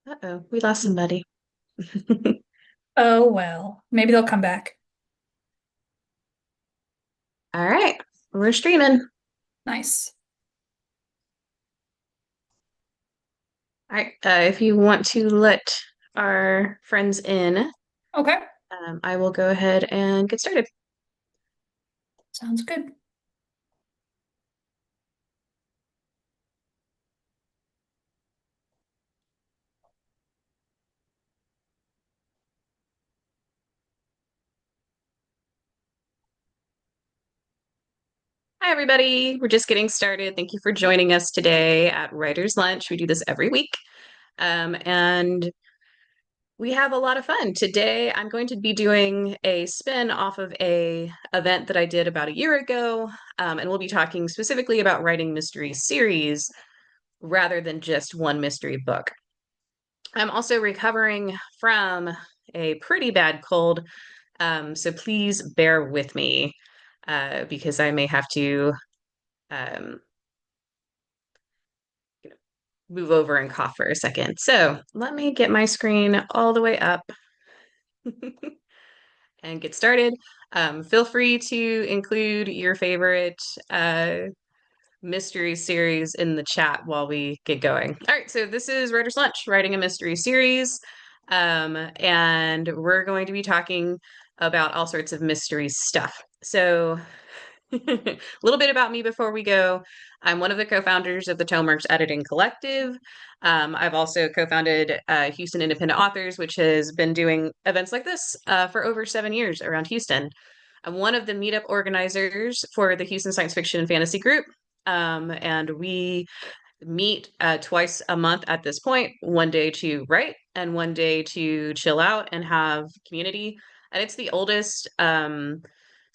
Uh-oh, we lost somebody. Oh, well, maybe they'll come back. All right, we're streaming. Nice. All right, if you want to let our friends in, Okay, I will go ahead and get started. sounds good. Hi, everybody. We're just getting started. Thank you for joining us today at Writer's Lunch. We do this every week, and we have a lot of fun. Today, I'm going to be doing a spin off of a event that I did about a year ago, and we'll be talking specifically about writing mystery series rather than just one mystery book. I'm also recovering from a pretty bad cold, so please bear with me because I may have to um, move over and cough for a second. So let me get my screen all the way up and get started. Feel free to include your favorite mystery series in the chat while we get going. All right, so this is Writer's Lunch, writing a mystery series. And we're going to be talking about all sorts of mystery stuff. So, a little bit about me before we go. I'm one of the co-founders of the Tomeworks Editing Collective. I've also co-founded Houston Independent Authors, which has been doing events like this for over 7 years around Houston. I'm one of the meetup organizers for the Houston Science Fiction and Fantasy Group, and we meet twice a month at this point, one day to write and one day to chill out and have community. And it's the oldest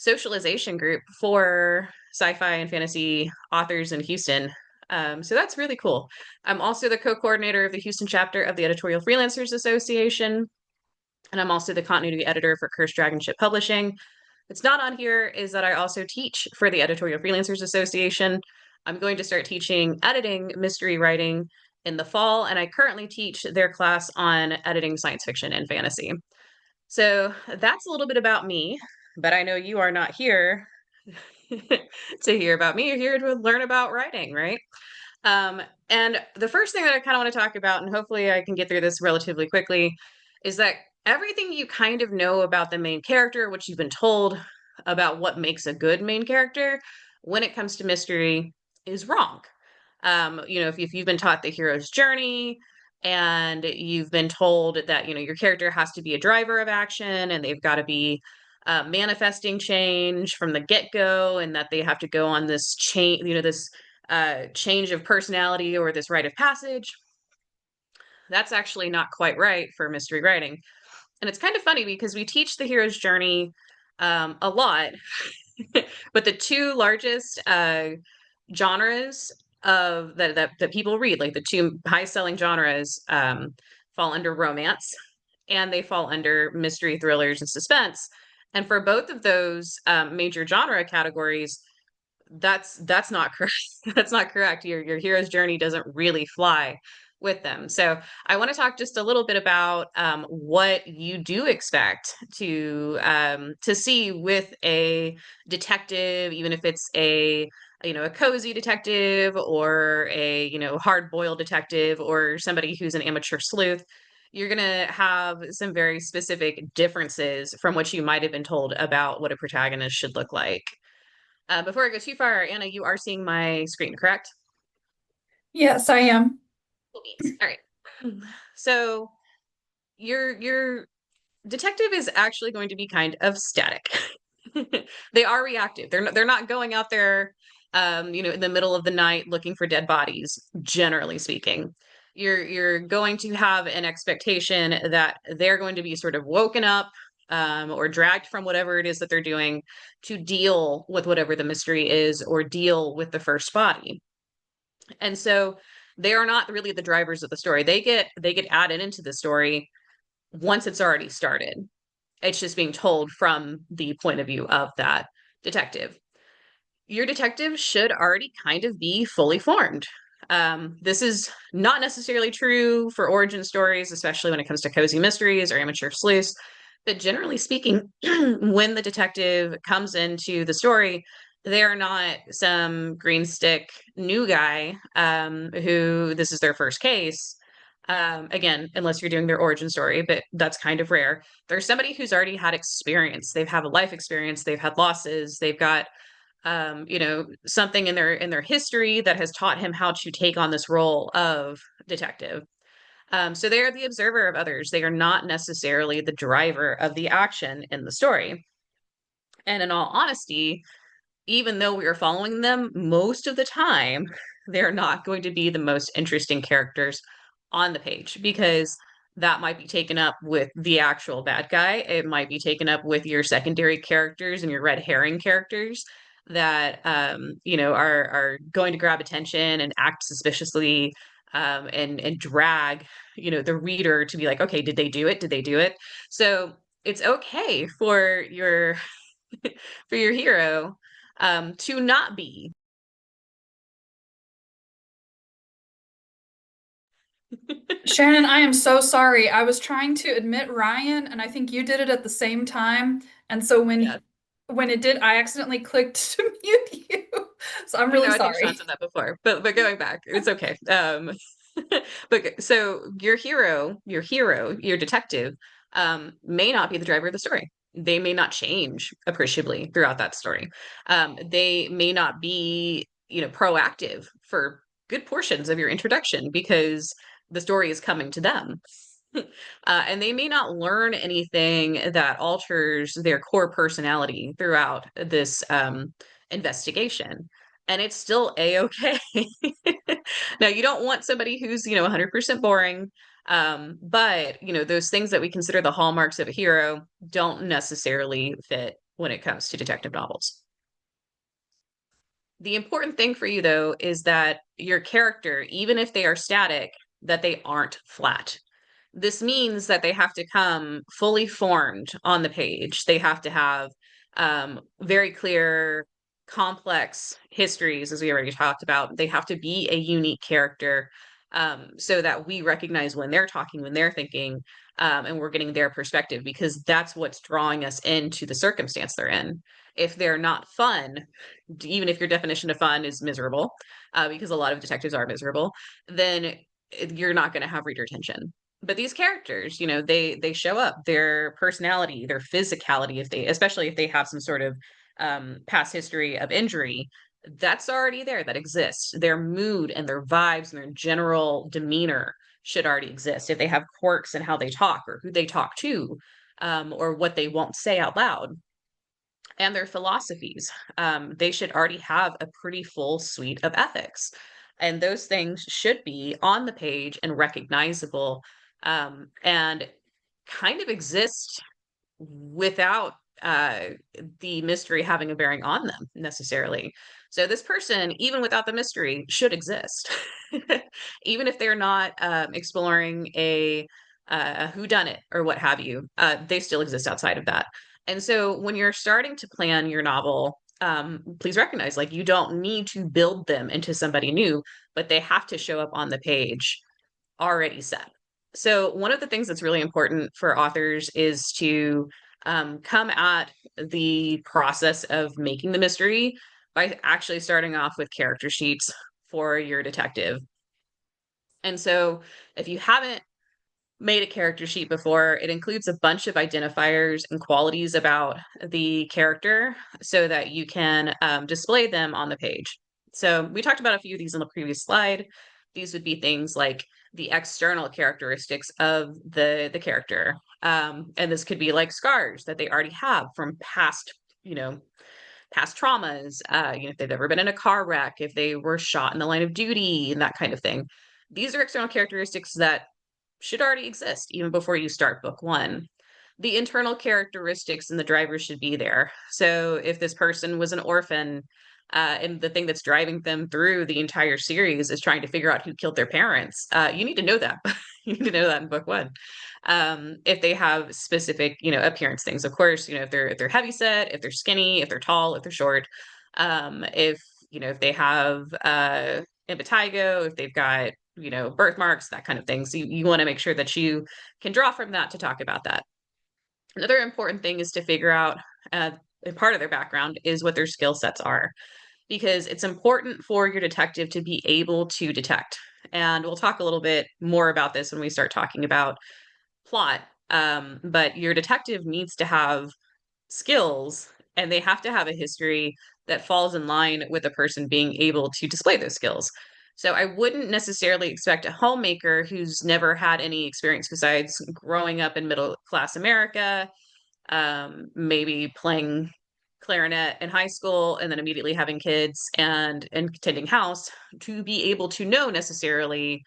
socialization group for sci-fi and fantasy authors in Houston. So that's really cool. I'm also the co-coordinator of the Houston chapter of the Editorial Freelancers Association, and I'm also the continuity editor for Cursed Dragon Ship Publishing. What's not on here is that I also teach for the Editorial Freelancers Association. I'm going to start teaching editing mystery writing in the fall, and I currently teach their class on editing science fiction and fantasy. So that's a little bit about me, but I know you are not here to hear about me. You're here to learn about writing, right? And the first thing that I kind of want to talk about, and hopefully I can get through this relatively quickly, is that everything you kind of know about the main character, what you've been told about what makes a good main character when it comes to mystery, is wrong. If you've been taught the hero's journey and you've been told that, your character has to be a driver of action and they've got to be manifesting change from the get-go and that they have to go on this chain, this change of personality or this rite of passage. That's actually not quite right for mystery writing. And it's kind of funny because we teach the hero's journey a lot, but the two largest genres that people read, like the two high selling genres, fall under romance and they fall under mystery thrillers and suspense. And for both of those major genre categories, that's not correct. That's not correct. Your hero's journey doesn't really fly with them. So I want to talk just a little bit about what you do expect to see with a detective, even if it's a cozy detective or a hard boiled detective or somebody who's an amateur sleuth. You're going to have some very specific differences from what you might have been told about what a protagonist should look like. Before I go too far, Anna, you are seeing my screen, correct? Yes, I am. Cool beans. All right. So your detective is actually going to be kind of static. They are reactive. They're not going out there, in the middle of the night looking for dead bodies. Generally speaking, you're going to have an expectation that they're going to be sort of woken up. Or dragged from whatever it is that they're doing to deal with whatever the mystery is or deal with the first body. And so they are not really the drivers of the story. They get added into the story once it's already started. It's just being told from the point of view of that detective. Your detective should already kind of be fully formed. This is not necessarily true for origin stories, especially when it comes to cozy mysteries or amateur sleuths. But generally speaking, when the detective comes into the story, they're not some green stick new guy who this is their first case. Again, unless you're doing their origin story, but that's kind of rare. There's somebody who's already had experience. They've had a life experience. They've had losses. They've got something in their history that has taught him how to take on this role of detective. So they are the observer of others. They are not necessarily the driver of the action in the story. And in all honesty, even though we are following them most of the time, they're not going to be the most interesting characters on the page because that might be taken up with the actual bad guy. It might be taken up with your secondary characters and your red herring characters that are going to grab attention and act suspiciously and drag the reader to be like, okay, did they do it? Did they do it? So it's okay for your for your hero to not be. Shannon, I am so sorry. I was trying to admit Ryan, and I think you did it at the same time. And so Yeah. when it did, I accidentally clicked to mute you. So I'm No, really I think Sean sorry. said that before, but going back, it's okay. But so your detective, may not be the driver of the story. They may not change appreciably throughout that story. They may not be, proactive for good portions of your introduction because the story is coming to them. And they may not learn anything that alters their core personality throughout this investigation. And it's still a-okay. Now, you don't want somebody who's, 100% boring. But, those things that we consider the hallmarks of a hero don't necessarily fit when it comes to detective novels. The important thing for you, though, is that your character, even if they are static, that they aren't flat. This means that they have to come fully formed on the page. They have to have very clear, complex histories, as we already talked about. They have to be a unique character so that we recognize when they're talking, when they're thinking, and we're getting their perspective because that's what's drawing us into the circumstance they're in. If they're not fun, even if your definition of fun is miserable, because a lot of detectives are miserable, then you're not going to have reader attention. But these characters, they show up, their personality, their physicality, if they, especially if they have some sort of past history of injury, that's already there, that exists. Their mood and their vibes and their general demeanor should already exist. If they have quirks in how they talk or who they talk to, or what they won't say out loud, and their philosophies. They should already have a pretty full suite of ethics. And those things should be on the page and recognizable and kind of exist without the mystery having a bearing on them necessarily. So this person, even without the mystery, should exist, even if they're not exploring a whodunit or what have you. They still exist outside of that. And so when you're starting to plan your novel, please recognize like you don't need to build them into somebody new, but they have to show up on the page already set. So, one of the things that's really important for authors is to come at the process of making the mystery by actually starting off with character sheets for your detective. And so, if you haven't made a character sheet before, it includes a bunch of identifiers and qualities about the character so that you can display them on the page. So we talked about a few of these in the previous slide. These would be things like the external characteristics of the character. And this could be like scars that they already have from past, past traumas, if they've ever been in a car wreck, if they were shot in the line of duty, and that kind of thing. These are external characteristics that should already exist even before you start book one. The internal characteristics and the drivers should be there. So if this person was an orphan, and the thing that's driving them through the entire series is trying to figure out who killed their parents, you need to know that. You need to know that in book one. If they have specific, appearance things, of course, if they're heavy set, if they're skinny, if they're tall, if they're short, if if they have impetigo, if they've got, birthmarks, that kind of thing. So you want to make sure that you can draw from that to talk about that. Another important thing is to figure out, and part of their background is what their skill sets are, because it's important for your detective to be able to detect. And we'll talk a little bit more about this when we start talking about plot. But your detective needs to have skills, and they have to have a history that falls in line with a person being able to display those skills. So I wouldn't necessarily expect a homemaker who's never had any experience besides growing up in middle class America, maybe playing clarinet in high school and then immediately having kids and attending house, to be able to know necessarily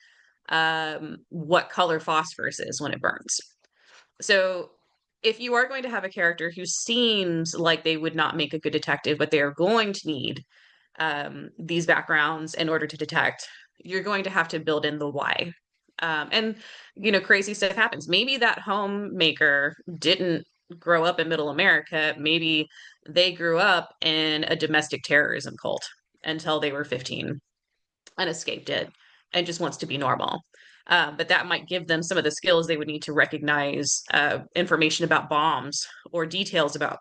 what color phosphorus is when it burns. So if you are going to have a character who seems like they would not make a good detective, but they are going to need these backgrounds in order to detect, you're going to have to build in the why. And crazy stuff happens. Maybe that homemaker didn't grow up in middle America. Maybe they grew up in a domestic terrorism cult until they were 15 and escaped it and just wants to be normal. But that might give them some of the skills they would need to recognize information about bombs or details about,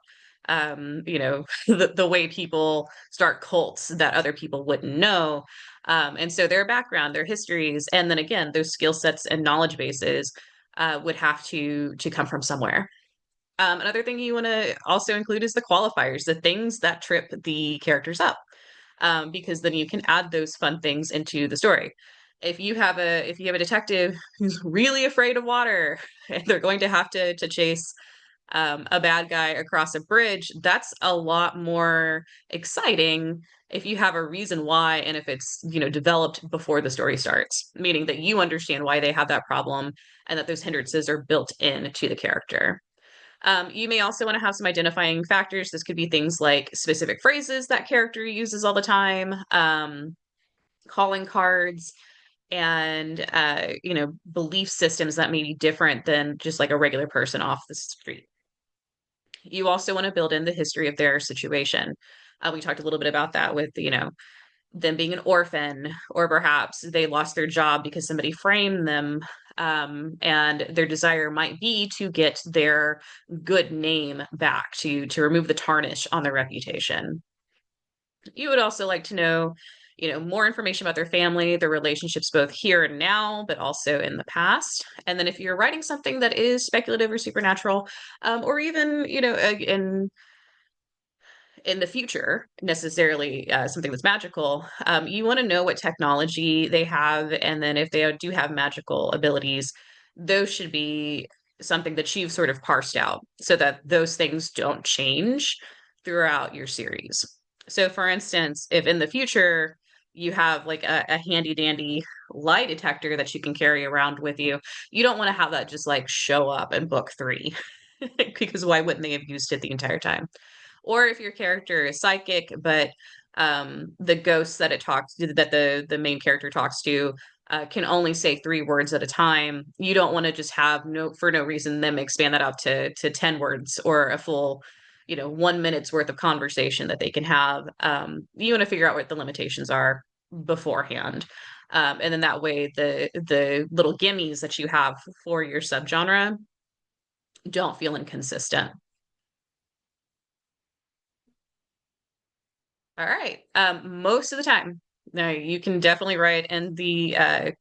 the way people start cults that other people wouldn't know. And so their background, their histories, and then again, those skill sets and knowledge bases would have to come from somewhere. Another thing you want to also include is the qualifiers, the things that trip the characters up, because then you can add those fun things into the story. If you have a detective who's really afraid of water and they're going to have to chase a bad guy across a bridge, that's a lot more exciting if you have a reason why, and if it's developed before the story starts, meaning that you understand why they have that problem and that those hindrances are built into the character. You may also want to have some identifying factors. This could be things like specific phrases that character uses all the time, calling cards, and belief systems that may be different than just like a regular person off the street. You also want to build in the history of their situation. We talked a little bit about that with them being an orphan, or perhaps they lost their job because somebody framed them, and their desire might be to get their good name back, to remove the tarnish on their reputation. You would also like to know, more information about their family, their relationships, both here and now, but also in the past. And then if you're writing something that is speculative or supernatural, or even, in the future, necessarily something that's magical, you want to know what technology they have. And then if they do have magical abilities, those should be something that you've sort of parsed out so that those things don't change throughout your series. So, for instance, if in the future you have like a handy dandy lie detector that you can carry around with you, you don't want to have that just like show up in book three, because why wouldn't they have used it the entire time? Or if your character is psychic, but the ghosts that the main character talks to can only say 3 words at a time, you don't want to just have for no reason them expand that out to 10 words or a full 1 minute's worth of conversation that they can have. You want to figure out what the limitations are beforehand. And then that way the little gimmies that you have for your subgenre don't feel inconsistent. All right. Most of the time, now you can definitely write in the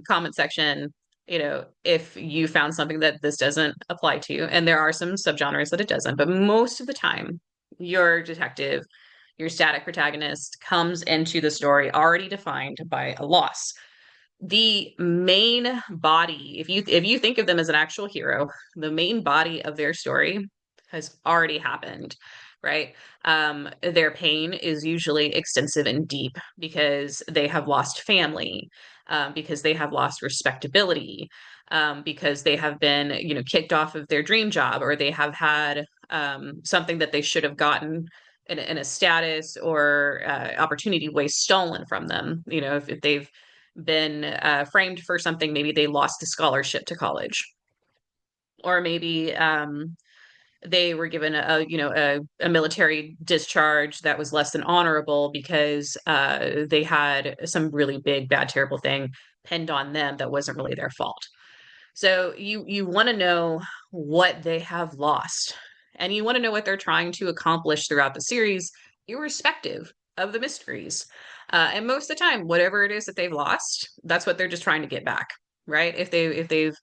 comment section, if you found something that this doesn't apply to, and there are some subgenres that it doesn't, but most of the time, your detective, your static protagonist comes into the story already defined by a loss. The main body, if you think of them as an actual hero, the main body of their story has already happened, right? Their pain is usually extensive and deep because they have lost family, because they have lost respectability, because they have been kicked off of their dream job, or they have had something that they should have gotten in a status or opportunity way stolen from them. If they've been framed for something, maybe they lost the scholarship to college, or maybe they were given a military discharge that was less than honorable because they had some really big, bad, terrible thing pinned on them that wasn't really their fault. So you want to know what they have lost, and you want to know what they're trying to accomplish throughout the series, irrespective of the mysteries. And most of the time, whatever it is that they've lost, that's what they're just trying to get back, right? If they've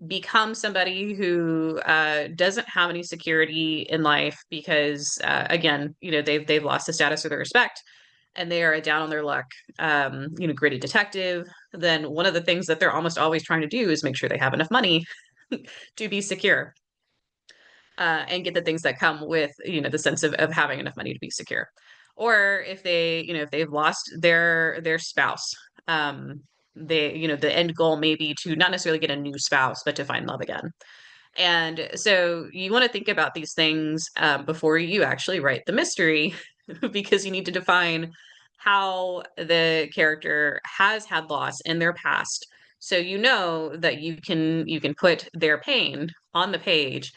become somebody who doesn't have any security in life because, again, they've lost the status or the respect, and they are a down on their luck, gritty detective, then one of the things that they're almost always trying to do is make sure they have enough money to be secure, and get the things that come with, the sense of having enough money to be secure. Or if they've lost their spouse, the end goal may be to not necessarily get a new spouse, but to find love again. And so you want to think about these things before you actually write the mystery, because you need to define how the character has had loss in their past. So you know that you can put their pain on the page,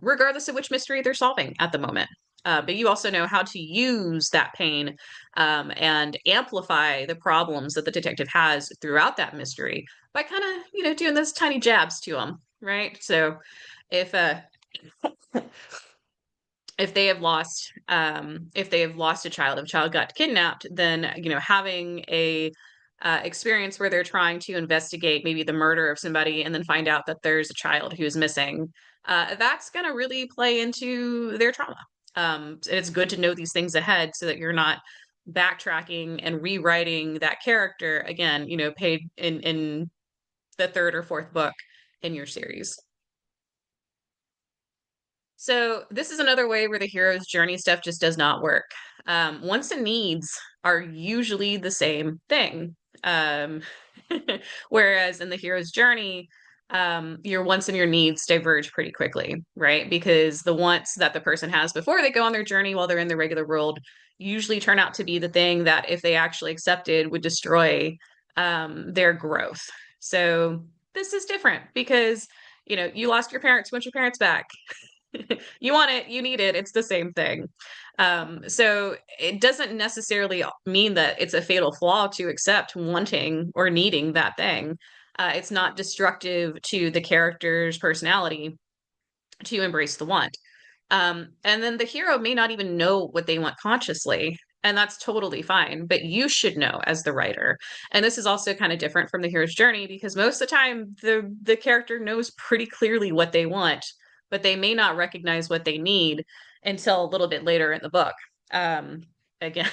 regardless of which mystery they're solving at the moment. But you also know how to use that pain, and amplify the problems that the detective has throughout that mystery by kind of, doing those tiny jabs to them, right? So if if they have lost a child, if a child got kidnapped, then having a experience where they're trying to investigate maybe the murder of somebody and then find out that there's a child who is missing, that's going to really play into their trauma. And it's good to know these things ahead so that you're not backtracking and rewriting that character again, paid in the third or fourth book in your series. So this is another way where the hero's journey stuff just does not work. Wants and needs are usually the same thing. Um, Whereas in the hero's journey, your wants and your needs diverge pretty quickly, right? Because the wants that the person has before they go on their journey while they're in the regular world usually turn out to be the thing that, if they actually accepted, would destroy their growth. So this is different because you lost your parents, you want your parents back. You want it, you need it, it's the same thing. So it doesn't necessarily mean that it's a fatal flaw to accept wanting or needing that thing. It's not destructive to the character's personality to embrace the want. And then the hero may not even know what they want consciously, and that's totally fine, but you should know as the writer. And this is also kind of different from the hero's journey because most of the time the character knows pretty clearly what they want, but they may not recognize what they need until a little bit later in the book. Again,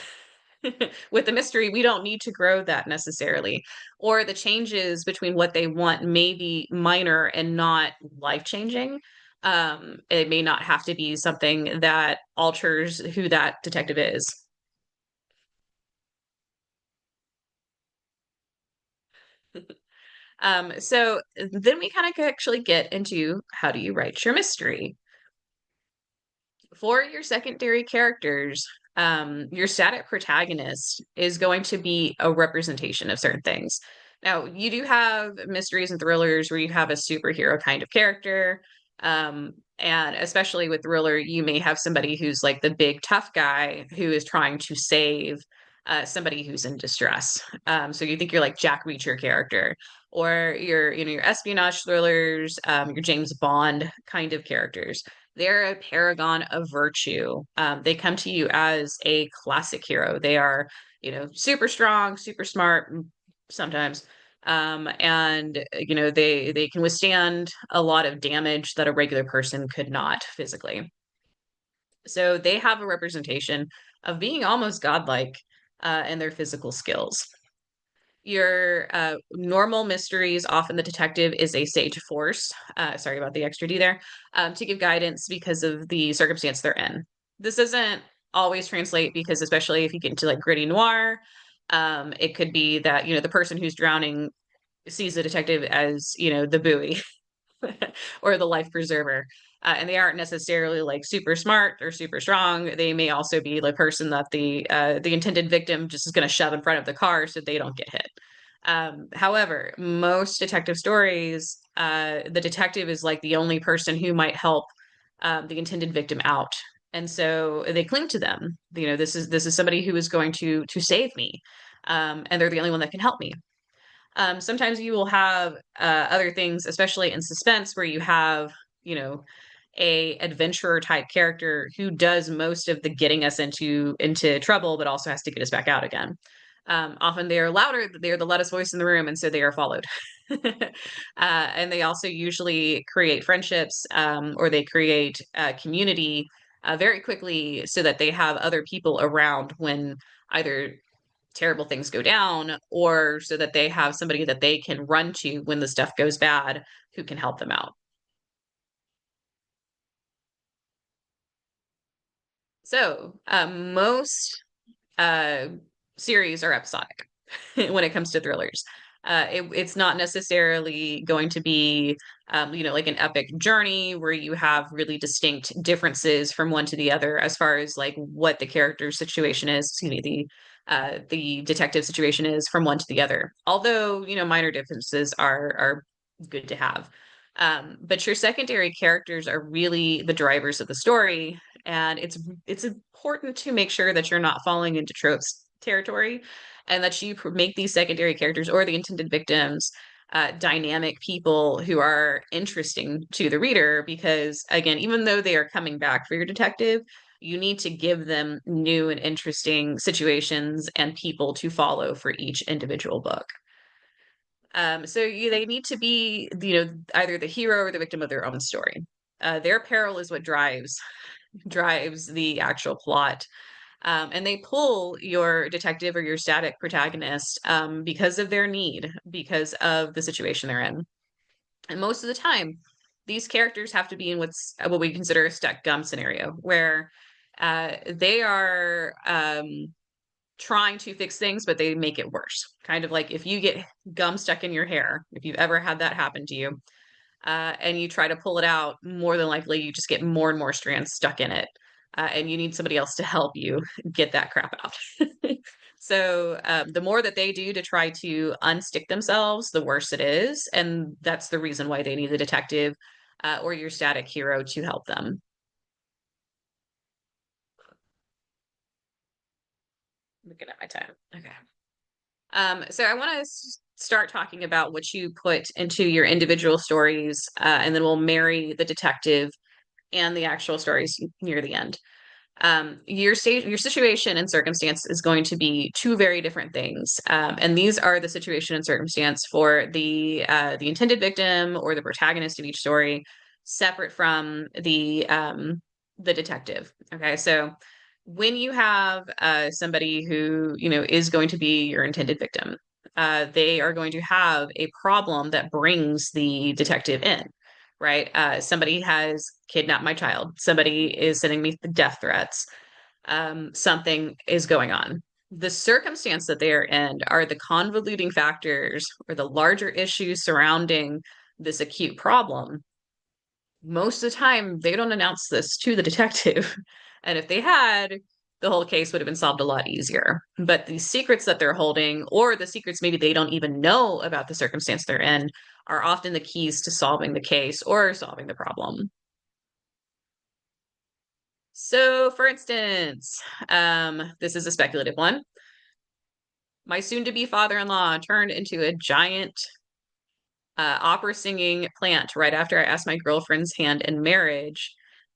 with the mystery, we don't need to grow that necessarily, or the changes between what they want may be minor and not life changing. It may not have to be something that alters who that detective is. So then we kind of actually get into, how do you write your mystery? For your secondary characters, your static protagonist is going to be a representation of certain things. Now, you do have mysteries and thrillers where you have a superhero kind of character. And especially with thriller, you may have somebody who's like the big tough guy who is trying to save somebody who's in distress. So you think you're like Jack Reacher character, or your espionage thrillers, your James Bond kind of characters. They're a paragon of virtue. They come to you as a classic hero. They are, super strong, super smart, sometimes, and they can withstand a lot of damage that a regular person could not physically. So they have a representation of being almost godlike in their physical skills. Your normal mysteries, often the detective is a sage force. Sorry about the extra D there, to give guidance because of the circumstance they're in. This doesn't always translate because, especially if you get into like gritty noir, it could be that the person who's drowning sees the detective as the buoy or the life preserver. And they aren't necessarily like super smart or super strong. They may also be the person that the intended victim just is going to shove in front of the car so they don't get hit. However, most detective stories, the detective is like the only person who might help the intended victim out. And so they cling to them. This is somebody who is going to save me, and they're the only one that can help me. Sometimes you will have other things, especially in suspense, where you have, you know, a adventurer type character who does most of the getting us into trouble, but also has to get us back out again. Often they are louder, they are the loudest voice in the room, and so they are followed. And they also usually create friendships, or they create community very quickly so that they have other people around when either terrible things go down, or so that they have somebody that they can run to when the stuff goes bad who can help them out. So, most uh, series are episodic when it comes to thrillers. It's not necessarily going to be, like an epic journey where you have really distinct differences from one to the other as far as like what the character's situation is. Excuse me, the detective situation is from one to the other. Although minor differences are good to have. But your secondary characters are really the drivers of the story, and it's important to make sure that you're not falling into tropes territory, and that you make these secondary characters or the intended victims dynamic people who are interesting to the reader. Because again, even though they are coming back for your detective, you need to give them new and interesting situations and people to follow for each individual book. They need to be, either the hero or the victim of their own story. Their peril is what drives the actual plot. And they pull your detective or your static protagonist because of their need, because of the situation they're in. And most of the time, these characters have to be in what we consider a stuck gum scenario, where they are trying to fix things, but they make it worse. Kind of like if you get gum stuck in your hair, if you've ever had that happen to you, and you try to pull it out, more than likely you just get more and more strands stuck in it. And you need somebody else to help you get that crap out. So the more that they do to try to unstick themselves, the worse it is. And that's the reason why they need a detective or your static hero to help them. Looking at my time. Okay. So I want to start talking about what you put into your individual stories, and then we'll marry the detective and the actual stories near the end. Your situation and circumstance is going to be two very different things, and these are the situation and circumstance for the intended victim or the protagonist of each story, separate from the detective. Okay, so when you have somebody who is going to be your intended victim, they are going to have a problem that brings the detective in, right? Somebody has kidnapped my child. Somebody is sending me death threats. Something is going on. The circumstance that they are in are the convoluting factors or the larger issues surrounding this acute problem. Most of the time, they don't announce this to the detective. And if they had, the whole case would have been solved a lot easier. But the secrets that they're holding, or the secrets maybe they don't even know about the circumstance they're in, are often the keys to solving the case or solving the problem. So, for instance, this is a speculative one. My soon to be father in law turned into a giant opera singing plant right after I asked my girlfriend's hand in marriage.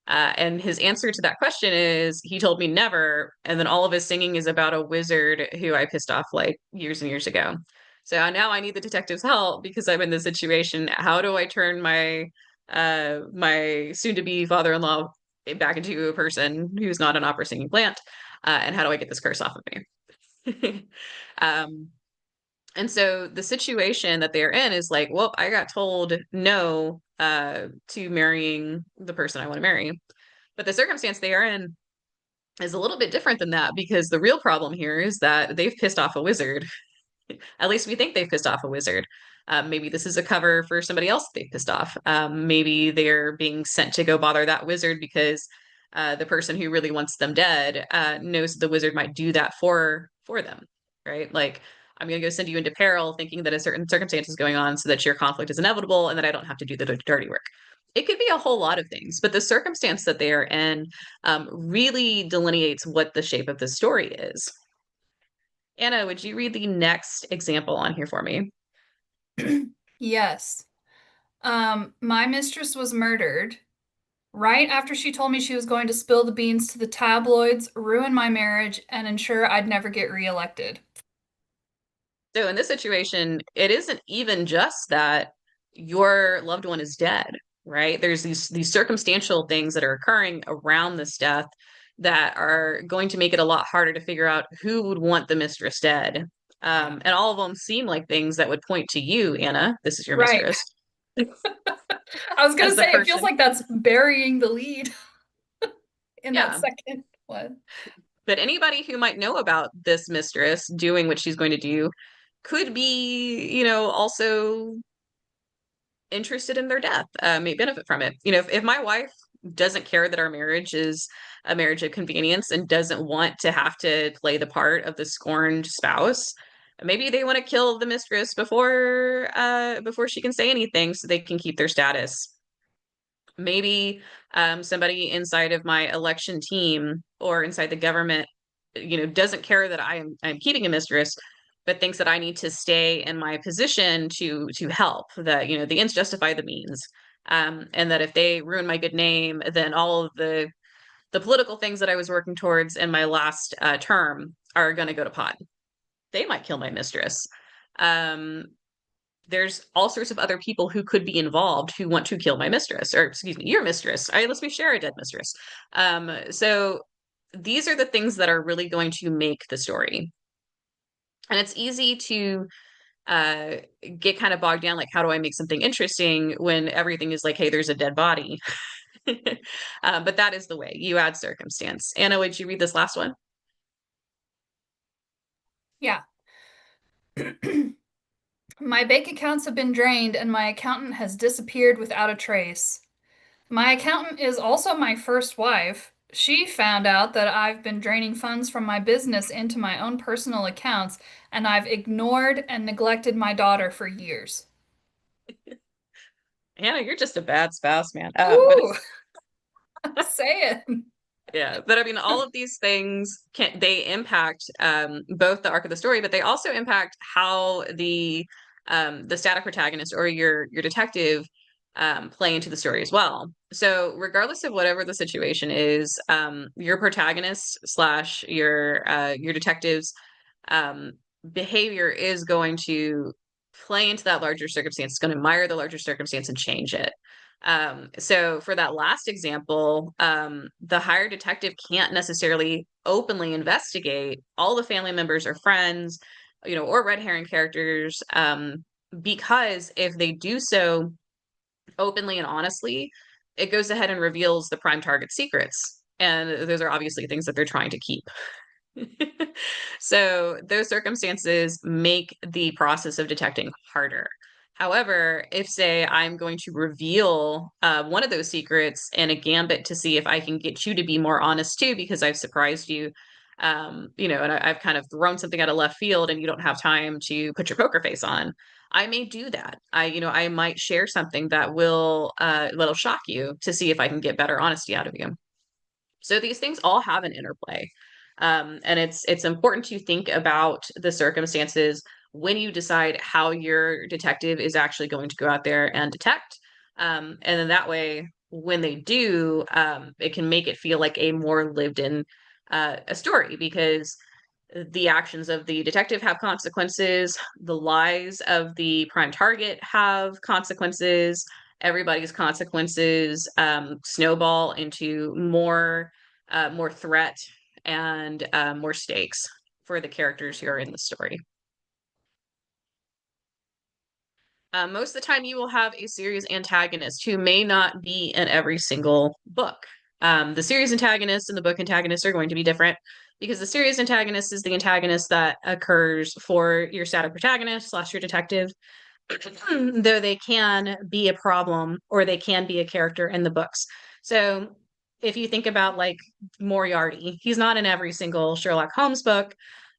And his answer to that question is he told me never. And then all of his singing is about a wizard who I pissed off like years and years ago. So now I need the detective's help because I'm in this situation. How do I turn my soon to be father in law back into a person who's not an opera singing plant? And how do I get this curse off of me? um, and so the situation that they're in is like, well, I got told no to marrying the person I want to marry. But the circumstance they are in is a little bit different than that, because the real problem here is that they've pissed off a wizard. At least we think they've pissed off a wizard. Maybe this is a cover for somebody else they've pissed off. Maybe they're being sent to go bother that wizard because the person who really wants them dead knows the wizard might do that for them, right? Like, I'm going to go send you into peril thinking that a certain circumstance is going on so that your conflict is inevitable and that I don't have to do the dirty work. It could be a whole lot of things, but the circumstance that they are in really delineates what the shape of the story is. Anna, would you read the next example on here for me? Yes. My mistress was murdered right after she told me she was going to spill the beans to the tabloids, ruin my marriage, and ensure I'd never get reelected. So in this situation, it isn't even just that your loved one is dead, right? There's these circumstantial things that are occurring around this death that are going to make it a lot harder to figure out who would want the mistress dead. Yeah. And all of them seem like things that would point to you, Anna. This is your Right. mistress, I was gonna as the say, it feels person. like that's burying the lead in that Yeah. second one. But anybody who might know about this mistress doing what she's going to do could be, also interested in their death, may benefit from it. If my wife doesn't care that our marriage is a marriage of convenience and doesn't want to have to play the part of the scorned spouse, maybe they want to kill the mistress before she can say anything so they can keep their status. Maybe somebody inside of my election team or inside the government, doesn't care that I'm keeping a mistress, but thinks that I need to stay in my position to help. That the ends justify the means, and that if they ruin my good name, then all of the political things that I was working towards in my last term are going to go to pot. They might kill my mistress. Um, there's all sorts of other people who could be involved who want to kill my mistress, or excuse me, your mistress. Unless we share a dead mistress. So these are the things that are really going to make the story. And it's easy to uh, get kind of bogged down, like, how do I make something interesting when everything is like, hey, there's a dead body? But that is the way you add circumstance. Anna, would you read this last one? Yeah. My bank accounts have been drained and my accountant has disappeared without a trace. My accountant is also my first wife. She found out that I've been draining funds from my business into my own personal accounts, and I've ignored and neglected my daughter for years. Anna, you're just a bad spouse, man. But Ooh, it's say it. Yeah, but I mean, all of these things they impact both the arc of the story, but they also impact how the static protagonist or your detective play into the story as well. So, regardless of whatever the situation is, your protagonist slash your detective's um, behavior is going to play into that larger circumstance. It's going to admire the larger circumstance and change it. So for that last example, the hired detective can't necessarily openly investigate all the family members or friends, or red herring characters, because if they do so openly and honestly, it goes ahead and reveals the prime target secrets. And those are obviously things that they're trying to keep. So those circumstances make the process of detecting harder. However, if, say, I'm going to reveal one of those secrets in a gambit to see if I can get you to be more honest too, because I've surprised you, and I've kind of thrown something out of left field and you don't have time to put your poker face on, I may do that. I might share something that'll shock you to see if I can get better honesty out of you. So these things all have an interplay. And it's important to think about the circumstances when you decide how your detective is actually going to go out there and detect. And then that way, when they do, it can make it feel like a more lived in a story, because the actions of the detective have consequences, the lies of the prime target have consequences, everybody's consequences snowball into more threat and more stakes for the characters who are in the story. Most of the time, you will have a series antagonist who may not be in every single book. The series antagonist and the book antagonist are going to be different, because the series antagonist is the antagonist that occurs for your static protagonist slash your detective, though they can be a problem or they can be a character in the books. So if you think about, like, Moriarty, he's not in every single Sherlock Holmes book,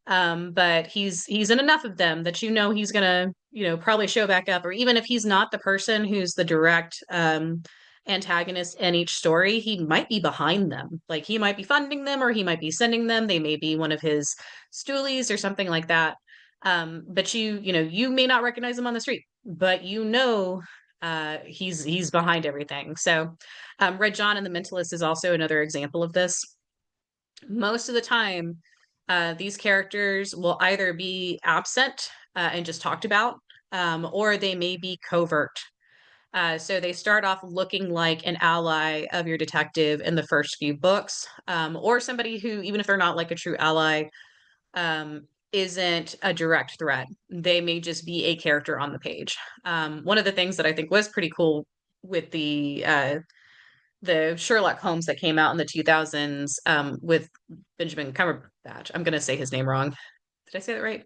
but he's in enough of them that he's gonna probably show back up. Or even if he's not the person who's the direct antagonist in each story, he might be behind them. Like he might be funding them or he might be sending them. They may be one of his stoolies or something like that. But you may not recognize him on the street, but he's behind everything. So Red John and the Mentalist is also another example of this. Most of the time, these characters will either be absent and just talked about, or they may be covert. So they start off looking like an ally of your detective in the first few books, or somebody who, even if they're not like a true ally, um, isn't a direct threat. They may just be a character on the page. One of the things that I think was pretty cool with the Sherlock Holmes that came out in the 2000s with Benjamin Cumberbatch. I'm going to say his name wrong. Did I say that right?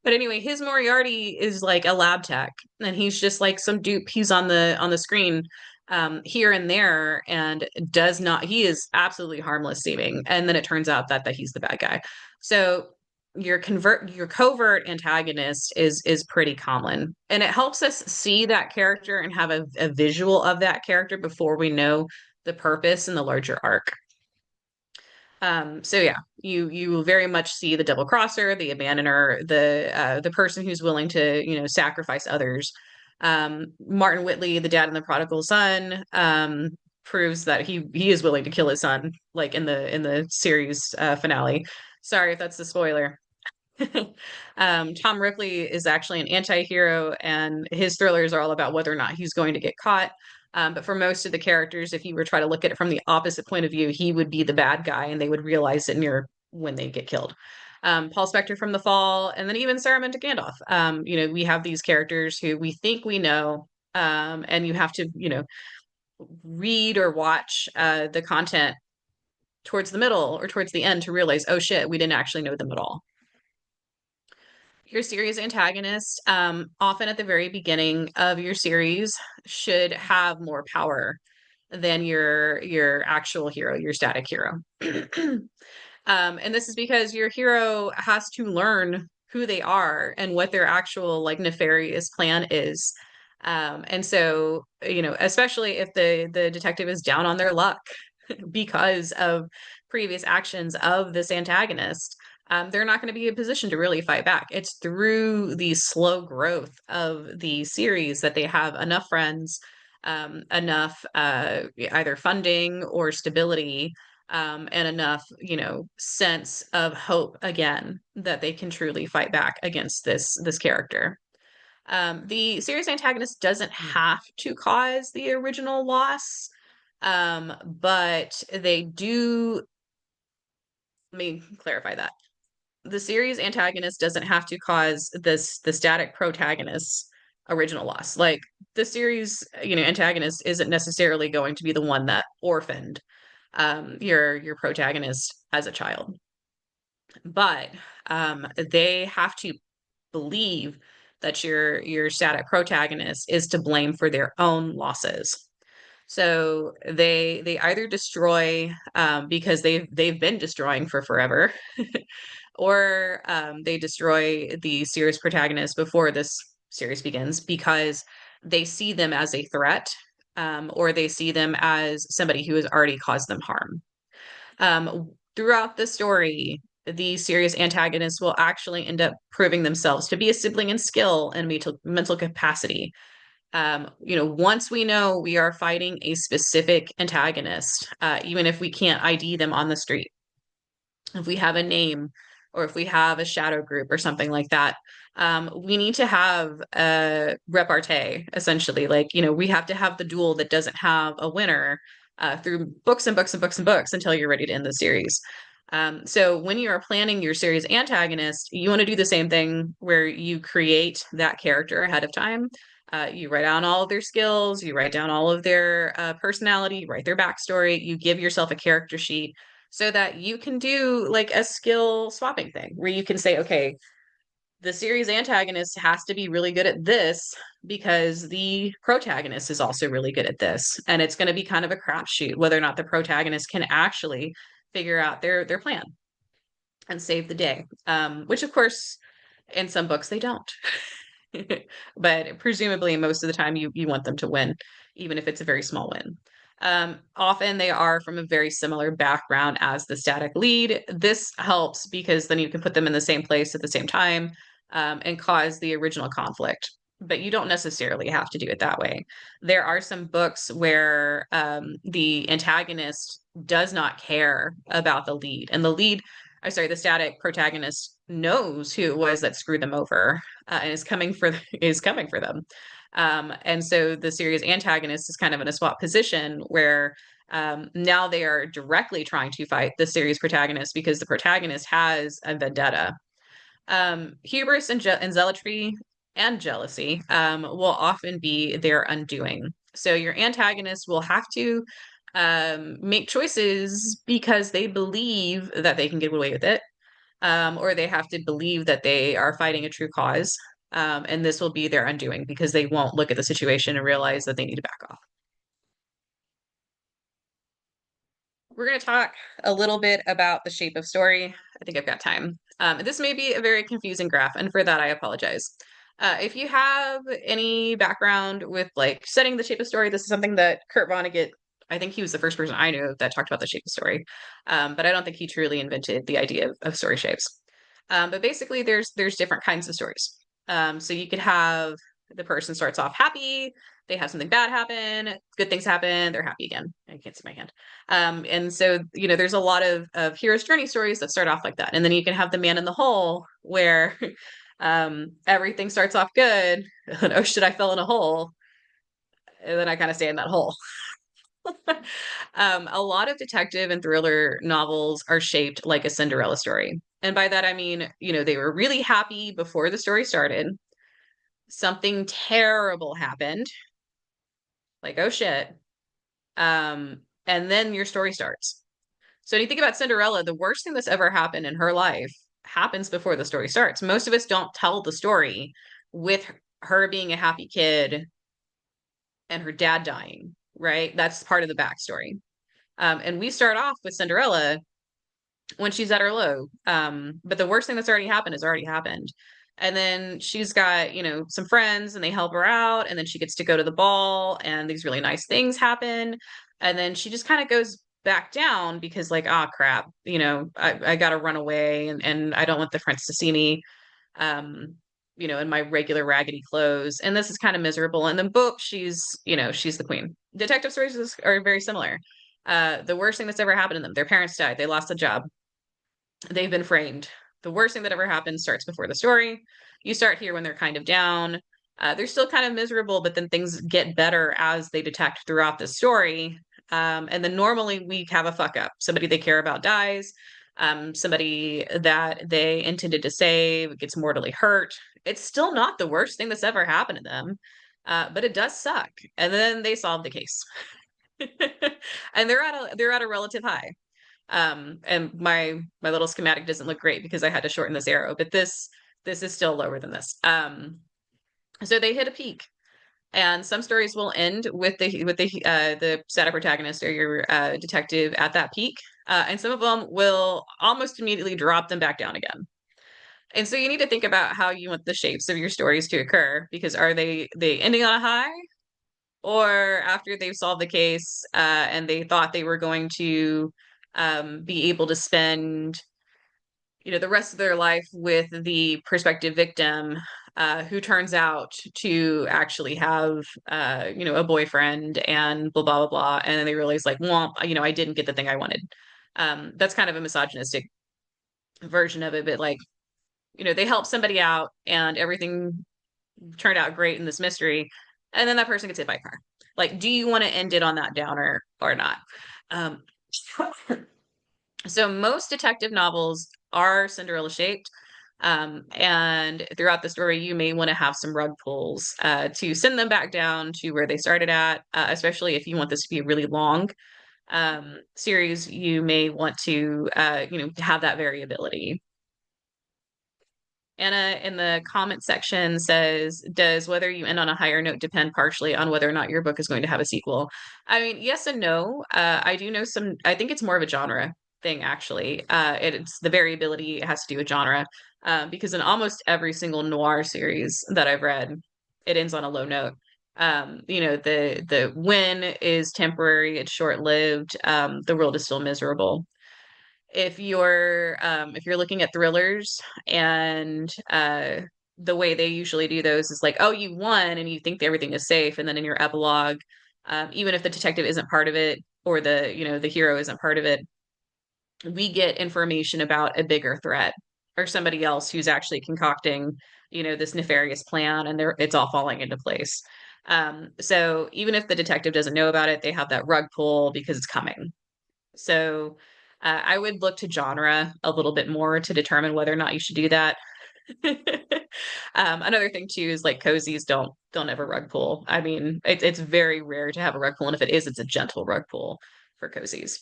But anyway, his Moriarty is like a lab tech, and he's just like some dupe. He's on the screen here and there, and does not. He is absolutely harmless seeming, and then it turns out that he's the bad guy. So your covert antagonist is pretty common, and it helps us see that character and have a visual of that character before we know the purpose and the larger arc. So yeah, you very much see the double crosser, the abandoner, the person who's willing to, sacrifice others. Martin Whitley, the dad in the prodigal son, proves that he is willing to kill his son, like in the series finale. Sorry if that's the spoiler. Tom Ripley is actually an anti-hero, and his thrillers are all about whether or not he's going to get caught. But for most of the characters, if you were trying to look at it from the opposite point of view, he would be the bad guy, and they would realize it near when they get killed. Paul Spector from The Fall, and then even Saruman to Gandalf. We have these characters who we think we know, and you have to, read or watch the content towards the middle or towards the end to realize, oh shit, we didn't actually know them at all. Your series antagonist, often at the very beginning of your series, should have more power than your actual hero, your static hero. And this is because your hero has to learn who they are and what their actual like nefarious plan is. And so, especially if the detective is down on their luck because of previous actions of this antagonist, they're not going to be in a position to really fight back. It's through the slow growth of the series that they have enough friends, enough either funding or stability, and enough, sense of hope again that they can truly fight back against this character. The series antagonist doesn't have to cause the original loss, but they do. Let me clarify that. The series antagonist doesn't have to cause the static protagonist's original loss. Like the series, antagonist isn't necessarily going to be the one that orphaned your protagonist as a child, but they have to believe that your static protagonist is to blame for their own losses. So they either destroy because they've been destroying for forever, or they destroy the series protagonist before this series begins because they see them as a threat, or they see them as somebody who has already caused them harm. Throughout the story, the series antagonists will actually end up proving themselves to be a sibling in skill and mental capacity. Once we know we are fighting a specific antagonist, even if we can't ID them on the street, if we have a name or if we have a shadow group or something like that, we need to have a repartee, essentially. Like, we have to have the duel that doesn't have a winner through books and books and books and books until you're ready to end the series. So when you are planning your series antagonist, you want to do the same thing where you create that character ahead of time. You write down all of their skills, you write down all of their personality, you write their backstory, you give yourself a character sheet so that you can do like a skill swapping thing where you can say, okay, the series antagonist has to be really good at this because the protagonist is also really good at this. And it's going to be kind of a crapshoot whether or not the protagonist can actually figure out their plan and save the day. Which of course, in some books they don't. But presumably most of the time you want them to win even if it's a very small win. Often they are from a very similar background as the static lead. This helps because then you can put them in the same place at the same time, and cause the original conflict. But you don't necessarily have to do it that way. There are some books where the antagonist does not care about the lead, and the static protagonist knows who it was that screwed them over, and is coming for them. And so the series antagonist is kind of in a swap position where now they are directly trying to fight the series protagonist because the protagonist has a vendetta. Hubris and zealotry and jealousy will often be their undoing. So your antagonist will have to make choices because they believe that they can get away with it, or they have to believe that they are fighting a true cause. And this will be their undoing because they won't look at the situation and realize that they need to back off. We're going to talk a little bit about the shape of story. I think I've got time. This may be a very confusing graph, and for that, I apologize. If you have any background with like setting the shape of story, this is something that Kurt Vonnegut, I think he was the first person I knew that talked about the shape of story, but I don't think he truly invented the idea of story shapes. But basically, there's different kinds of stories. So you could have the person starts off happy, they have something bad happen, good things happen, they're happy again. I can't see my hand. And so, there's a lot of hero's journey stories that start off like that. And then you can have the man in the hole where everything starts off good. And, oh shit, I fell in a hole. And then I kind of stay in that hole. A lot of detective and thriller novels are shaped like a Cinderella story. And by that, I mean, they were really happy before the story started. Something terrible happened, like, oh shit. And then your story starts. So when you think about Cinderella, the worst thing that's ever happened in her life happens before the story starts. Most of us don't tell the story with her being a happy kid and her dad dying, right? That's part of the backstory. And we start off with Cinderella when she's at her low. But the worst thing that's already happened has already happened. And then she's got, some friends and they help her out. And then she gets to go to the ball and these really nice things happen. And then she just kind of goes back down because like, oh crap, I gotta run away and I don't want the friends to see me. Um, in my regular raggedy clothes. And this is kind of miserable. In the book, she's the queen. Detective stories are very similar. The worst thing that's ever happened to them, their parents died, they lost a job, they've been framed. The worst thing that ever happened starts before the story. You start here when they're kind of down. They're still kind of miserable, but then things get better as they detect throughout the story. And then normally we have a fuck up. Somebody they care about dies. Somebody that they intended to save gets mortally hurt. It's still not the worst thing that's ever happened to them, but it does suck. And then they solve the case, and they're at a relative high. And my little schematic doesn't look great because I had to shorten this arrow, but this is still lower than this. So they hit a peak, and some stories will end with the static protagonist or your detective at that peak, and some of them will almost immediately drop them back down again. And so you need to think about how you want the shapes of your stories to occur, because are they ending on a high, or after they've solved the case and they thought they were going to be able to spend the rest of their life with the prospective victim, who turns out to actually have a boyfriend and blah blah blah blah, and then they realize like, well, I didn't get the thing I wanted. That's kind of a misogynistic version of it, but like, they help somebody out and everything turned out great in this mystery, and then that person gets hit by a car. Like, do you want to end it on that downer or not? Um, so most detective novels are Cinderella shaped. And throughout the story, you may want to have some rug pulls to send them back down to where they started at, especially if you want this to be a really long series. You may want to, have that variability. Anna in the comment section says, does whether you end on a higher note depend partially on whether or not your book is going to have a sequel? I mean, yes and no. I do know I think it's more of a genre thing, actually. It's the variability, it has to do with genre. Because in almost every single noir series that I've read, it ends on a low note. The win is temporary, it's short-lived. The world is still miserable. If you're looking at thrillers, and the way they usually do those is like, oh, you won and you think that everything is safe, and then in your epilogue, even if the detective isn't part of it, or the hero isn't part of it, we get information about a bigger threat, or somebody else who's actually concocting, this nefarious plan, and it's all falling into place. So even if the detective doesn't know about it, they have that rug pull because it's coming. So I would look to genre a little bit more to determine whether or not you should do that. Another thing too is like cozies don't ever rug pull. I mean, it's very rare to have a rug pull, and if it is, it's a gentle rug pull for cozies.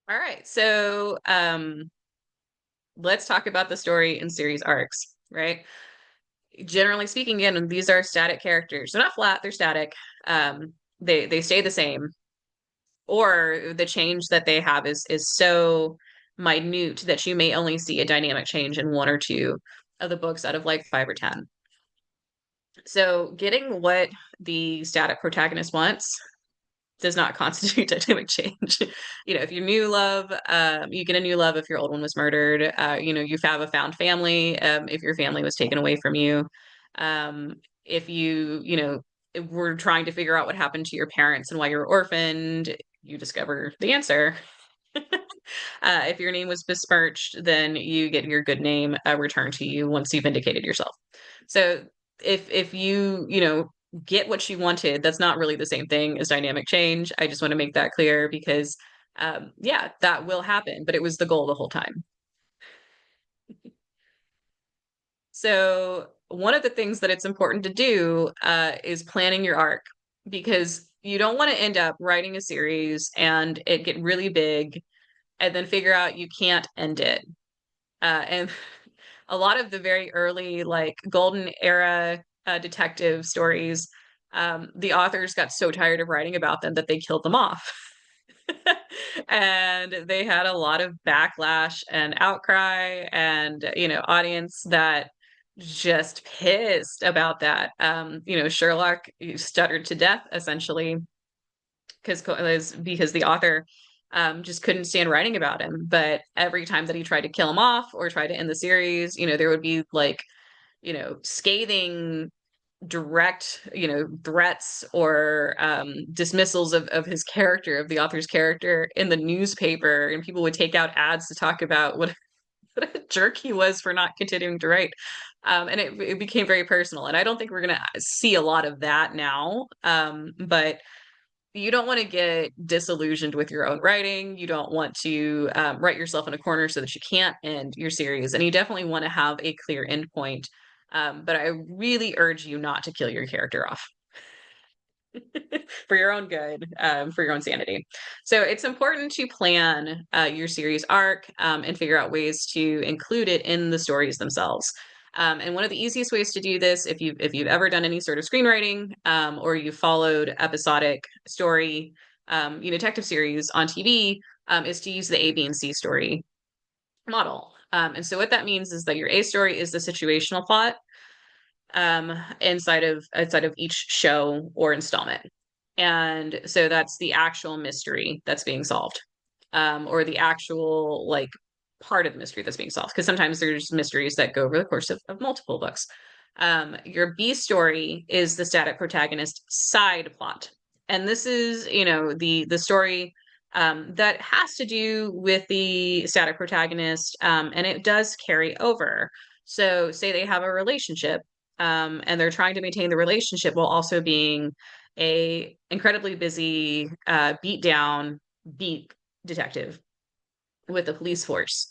All right, so let's talk about the story and series arcs, right? Generally speaking, again, these are static characters. They're not flat; they're static. They stay the same, or the change that they have is so minute that you may only see a dynamic change in one or two of the books out of like five or 10. So getting what the static protagonist wants does not constitute dynamic change. If your new love, you get a new love if your old one was murdered. You have a found family, if your family was taken away from you. If were trying to figure out what happened to your parents and why you were orphaned, you discover the answer. If your name was besmirched, then you get your good name returned to you once you've vindicated yourself. So if you get what you wanted, that's not really the same thing as dynamic change. I just want to make that clear because yeah, that will happen, but it was the goal the whole time. So one of the things that it's important to do is planning your arc, because you don't want to end up writing a series and it get really big and then figure out you can't end it. And a lot of the very early, like golden era detective stories, the authors got so tired of writing about them that they killed them off. And they had a lot of backlash and outcry, and audience that just pissed about that. Sherlock stuttered to death essentially because the author just couldn't stand writing about him. But every time that he tried to kill him off or try to end the series, there would be like, scathing direct, threats or dismissals of his character, of the author's character in the newspaper. And people would take out ads to talk about what a jerk he was for not continuing to write. And it became very personal. And I don't think we're going to see a lot of that now. But you don't want to get disillusioned with your own writing. You don't want to write yourself in a corner so that you can't end your series. And you definitely want to have a clear endpoint. But I really urge you not to kill your character off. For your own good, for your own sanity. So it's important to plan your series arc and figure out ways to include it in the stories themselves. And one of the easiest ways to do this, if you've ever done any sort of screenwriting or you've followed episodic story, detective series on TV, is to use the A, B, and C story model. And so what that means is that your A story is the situational plot inside of each show or installment. And so that's the actual mystery that's being solved, or the actual like part of the mystery that's being solved. Because sometimes there's mysteries that go over the course of multiple books. Your B story is the static protagonist side plot. And this is, the story that has to do with the static protagonist, and it does carry over. So, say they have a relationship, and they're trying to maintain the relationship while also being a incredibly busy, beat down beat detective with the police force.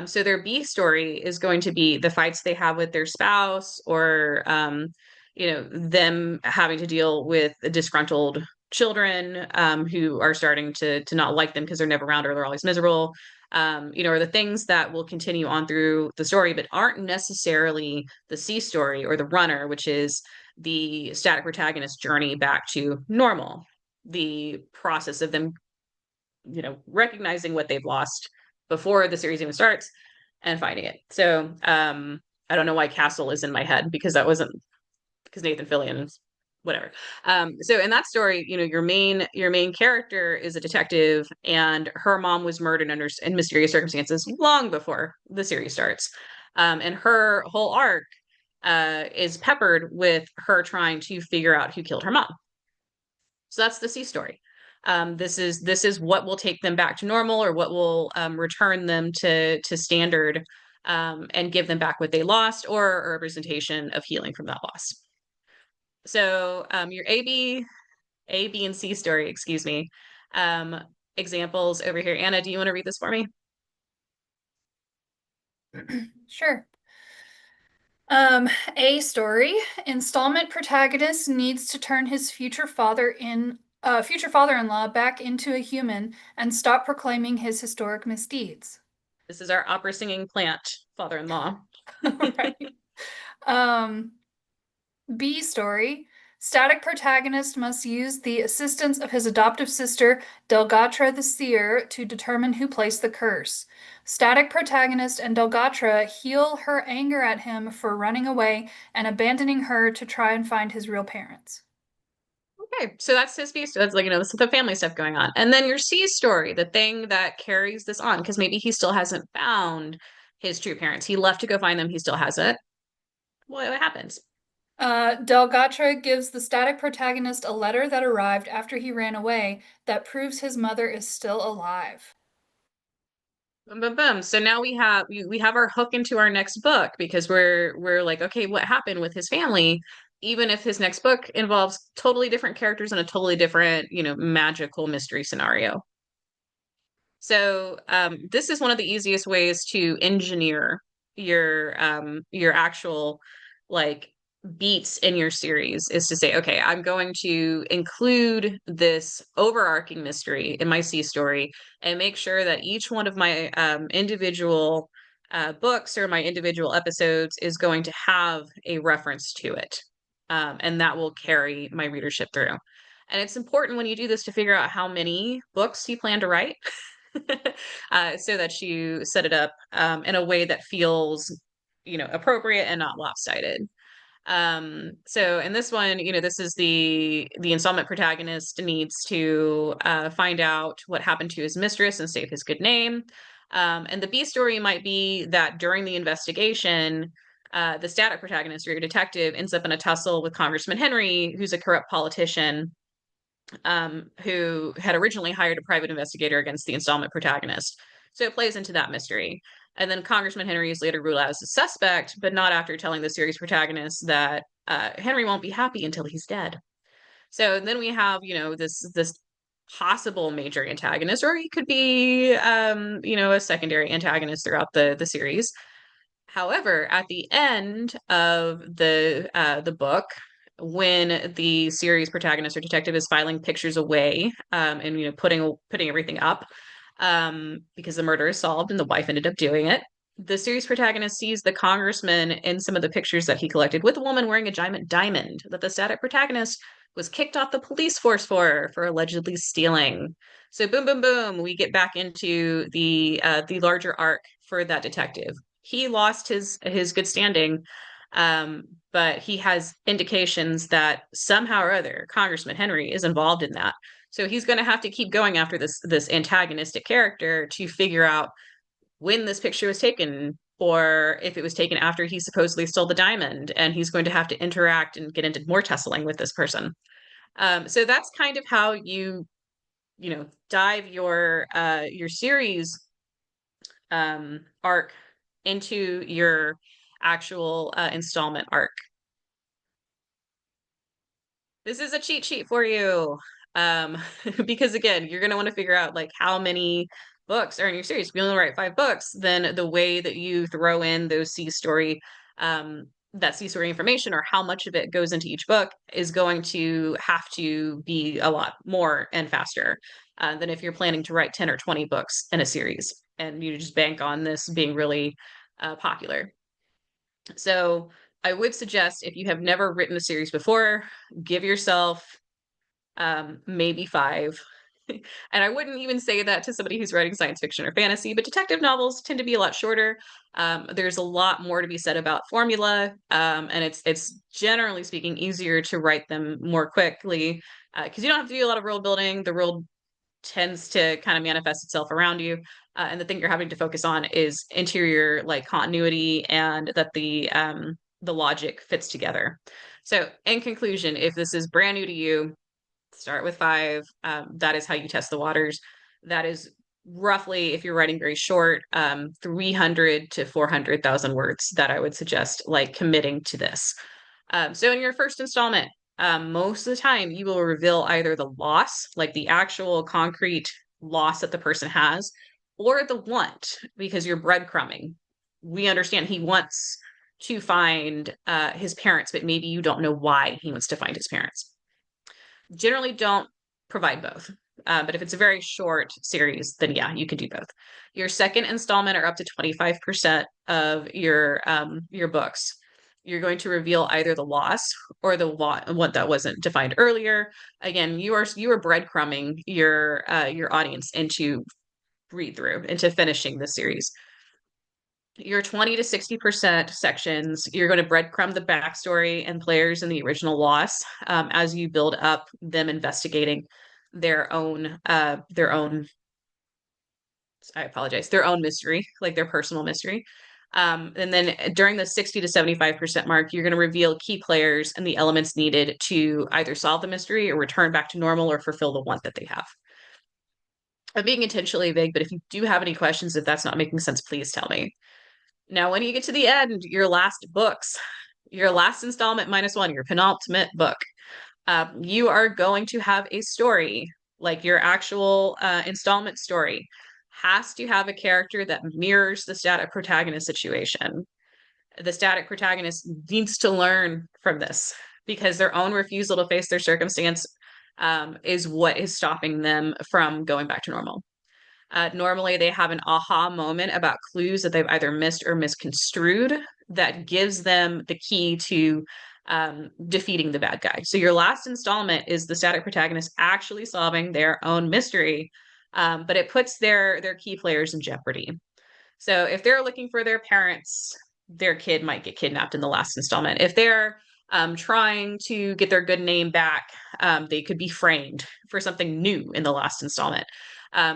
So their B story is going to be the fights they have with their spouse, or them having to deal with disgruntled children who are starting to not like them because they're never around or they're always miserable. Are the things that will continue on through the story, but aren't necessarily the C story or the runner, which is the static protagonist journey back to normal, the process of them, recognizing what they've lost before the series even starts and finding it. So I don't know why Castle is in my head because that wasn't because Nathan Fillion is whatever. So in that story, your main character is a detective, and her mom was murdered under in mysterious circumstances long before the series starts. And her whole arc is peppered with her trying to figure out who killed her mom. So that's the C story. This is what will take them back to normal, or what will return them to standard, and give them back what they lost, or a representation of healing from that loss. So your A, B, and C story, excuse me. Um, Examples over here. Anna, do you want to read this for me? Sure. A story. Installment protagonist needs to turn his future father-in-law back into a human and stop proclaiming his historic misdeeds. This is our opera singing plant father-in-law. Right. Um, B story. Static protagonist must use the assistance of his adoptive sister, Delgatra the Seer, to determine who placed the curse. Static protagonist and Delgatra heal her anger at him for running away and abandoning her to try and find his real parents. Okay, so that's his B. So that's like, this is the family stuff going on. And then your C story, the thing that carries this on, because maybe he still hasn't found his true parents. He left to go find them. He still hasn't. What happens? Delgatra gives the static protagonist a letter that arrived after he ran away that proves his mother is still alive. Boom, boom, boom. So now we have our hook into our next book, because we're like, okay, what happened with his family? Even if his next book involves totally different characters and a totally different, magical mystery scenario. So this is one of the easiest ways to engineer your actual like beats in your series, is to say, okay, I'm going to include this overarching mystery in my C story, and make sure that each one of my individual books, or my individual episodes, is going to have a reference to it. And that will carry my readership through. And it's important when you do this to figure out how many books you plan to write. So that you set it up in a way that feels, appropriate and not lopsided. So in this one, this is the installment protagonist needs to find out what happened to his mistress and save his good name. And the B story might be that during the investigation, the static protagonist, or your detective, ends up in a tussle with Congressman Henry, who's a corrupt politician, who had originally hired a private investigator against the installment protagonist. So it plays into that mystery. And then Congressman Henry is later ruled out as a suspect, but not after telling the series protagonist that Henry won't be happy until he's dead. So then we have, this possible major antagonist, or he could be, a secondary antagonist throughout the series. However, at the end of the book, when the series protagonist or detective is filing pictures away, and putting everything up, because the murder is solved and the wife ended up doing it, the series protagonist sees the congressman in some of the pictures that he collected with a woman wearing a giant diamond that the static protagonist was kicked off the police force for allegedly stealing. So boom, boom, boom, we get back into the larger arc for that detective. He lost his good standing, but he has indications that somehow or other Congressman Henry is involved in that. So he's going to have to keep going after this antagonistic character to figure out when this picture was taken, or if it was taken after he supposedly stole the diamond, and he's going to have to interact and get into more tussling with this person. So that's kind of how you dive your series arc into your actual installment arc. This is a cheat sheet for you. Um, because again, you're going to want to figure out like how many books are in your series. If you only write 5 books, then the way that you throw in those that C story information, or how much of it goes into each book, is going to have to be a lot more and faster than if you're planning to write 10 or 20 books in a series and you just bank on this being really popular. So I would suggest, if you have never written a series before, give yourself maybe 5. And I wouldn't even say that to somebody who's writing science fiction or fantasy, but detective novels tend to be a lot shorter. There's a lot more to be said about formula, and it's generally speaking easier to write them more quickly because you don't have to do a lot of world building. The world tends to kind of manifest itself around you. And the thing you're having to focus on is interior like continuity and that the logic fits together. So in conclusion, if this is brand new to you, start with 5. That is how you test the waters. That is roughly, if you're writing very short, 300 to 400,000 words that I would suggest like committing to this. So in your first installment, most of the time you will reveal either the loss, like the actual concrete loss that the person has, or the want, because you're breadcrumbing. We understand he wants to find his parents, but maybe you don't know why he wants to find his parents. Generally, don't provide both. But if it's a very short series, then yeah, you can do both. Your second installment or up to 25% of your books, you're going to reveal either the loss or the what that wasn't defined earlier. Again, you are breadcrumbing your audience into read through into finishing the series. Your 20 to 60% sections, you're going to breadcrumb the backstory and players in the original loss as you build up them investigating their own I apologize, their own mystery, like their personal mystery. And then during the 60 to 75% mark, you're going to reveal key players and the elements needed to either solve the mystery or return back to normal or fulfill the want that they have. I'm being intentionally vague, but if you do have any questions, if that's not making sense, please tell me. Now, when you get to the end, your last books, your last installment -1, your penultimate book, you are going to have a story, like your actual installment story, has to have a character that mirrors the static protagonist situation. The static protagonist needs to learn from this because their own refusal to face their circumstance is what is stopping them from going back to normal. Normally, they have an aha moment about clues that they've either missed or misconstrued that gives them the key to defeating the bad guy. So, your last installment is the static protagonist actually solving their own mystery, but it puts their key players in jeopardy. So, if they're looking for their parents, their kid might get kidnapped in the last installment. If they're trying to get their good name back, they could be framed for something new in the last installment.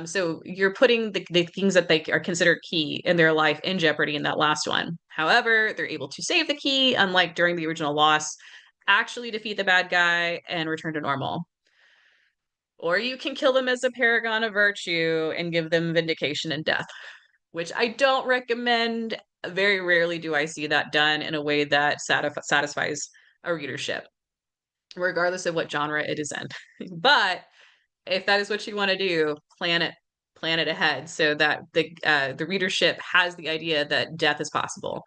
So you're putting the things that they are considered key in their life in jeopardy in that last one. However, they're able to save the key, unlike during the original loss, actually defeat the bad guy and return to normal. Or you can kill them as a paragon of virtue and give them vindication and death, which I don't recommend. Very rarely do I see that done in a way that satisfies a readership, regardless of what genre it is in. But if that is what you want to do, plan it ahead so that the readership has the idea that death is possible.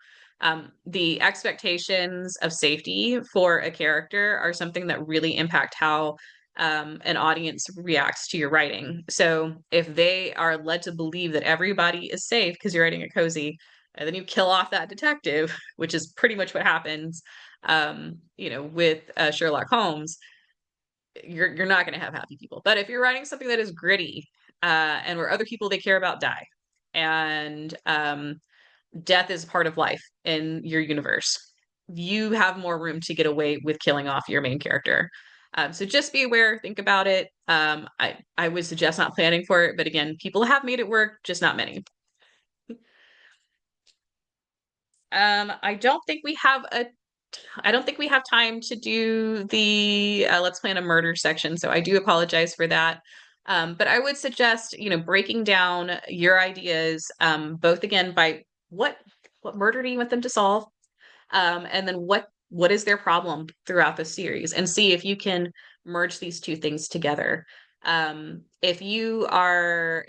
The expectations of safety for a character are something that really impact how an audience reacts to your writing. So if they are led to believe that everybody is safe because you're writing a cozy, and then you kill off that detective, which is pretty much what happens, with Sherlock Holmes, you're not going to have happy people. But if you're writing something that is gritty and where other people they care about die, and death is part of life in your universe, you have more room to get away with killing off your main character. So just be aware, think about it. I would suggest not planning for it, but again, people have made it work, just not many. I don't think we have time to do the let's plan a murder section, so I do apologize for that. But I would suggest, breaking down your ideas, both again by what murder do you want them to solve, and then what is their problem throughout the series, and see if you can merge these two things together. If you are,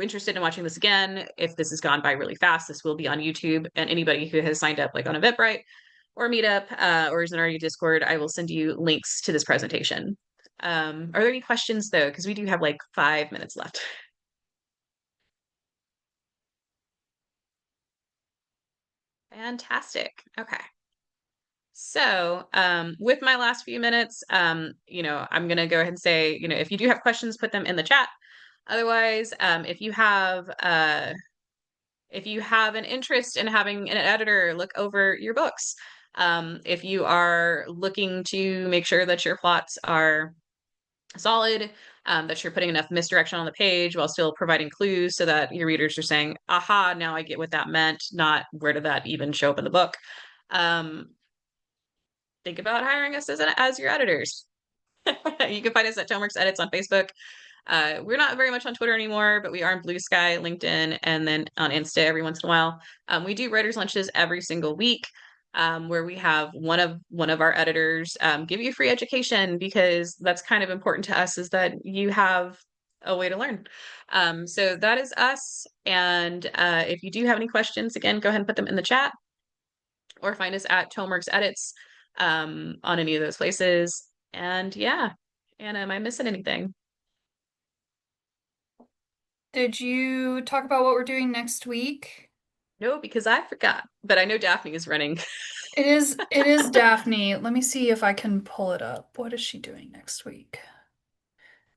interested in watching this again, if this has gone by really fast, this will be on YouTube. And anybody who has signed up, like on Eventbrite or Meetup, or is in our Discord, I will send you links to this presentation. Are there any questions though? Because we do have like 5 minutes left. Fantastic. Okay. So, with my last few minutes, I'm going to go ahead and say, if you do have questions, put them in the chat. Otherwise, if you have an interest in having an editor look over your books, if you are looking to make sure that your plots are solid, that you're putting enough misdirection on the page while still providing clues so that your readers are saying, aha, now I get what that meant, not where did that even show up in the book. Um, think about hiring us as your editors. You can find us at Tomeworks Edits on Facebook. We're not very much on Twitter anymore, but we are on Blue Sky, LinkedIn, and then on Insta every once in a while. We do writers' lunches every single week, where we have one of our editors give you free education, because that's kind of important to us, is that you have a way to learn. So that is us. And if you do have any questions, again, go ahead and put them in the chat, or find us at Tomeworks Edits on any of those places. And yeah, Anna, am I missing anything? Did you talk about what we're doing next week? No, because I forgot. But I know Daphne is running. It is Daphne. Let me see if I can pull it up. What is she doing next week?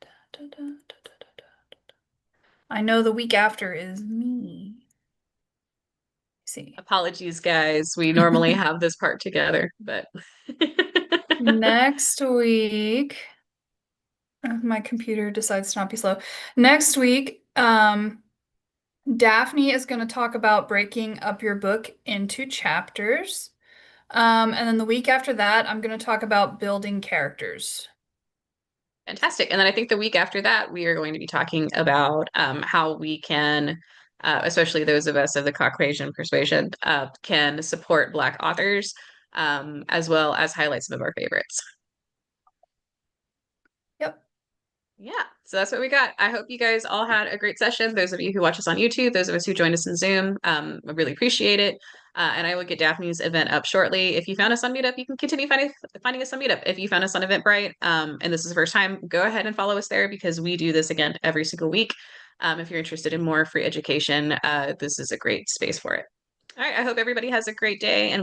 Da, da, da, da, da, da, da. I know the week after is me. See. Apologies, guys. We normally have this part together, but Next week, my computer decides to not be slow. Next week, Daphne is going to talk about breaking up your book into chapters. And then the week after that, I'm going to talk about building characters. fantastic. And then I think the week after that, we are going to be talking about how we can, especially those of us of the Caucasian persuasion, can support Black authors, as well as highlight some of our favorites. Yep. Yeah, so that's what we got. I hope you guys all had a great session. Those of you who watch us on YouTube, those of us who joined us in Zoom, I really appreciate it. And I will get Daphne's event up shortly. If you found us on Meetup, you can continue finding us on Meetup. If you found us on Eventbrite, and this is the first time, go ahead and follow us there, because we do this again every single week. If you're interested in more free education, this is a great space for it. All right, I hope everybody has a great day, and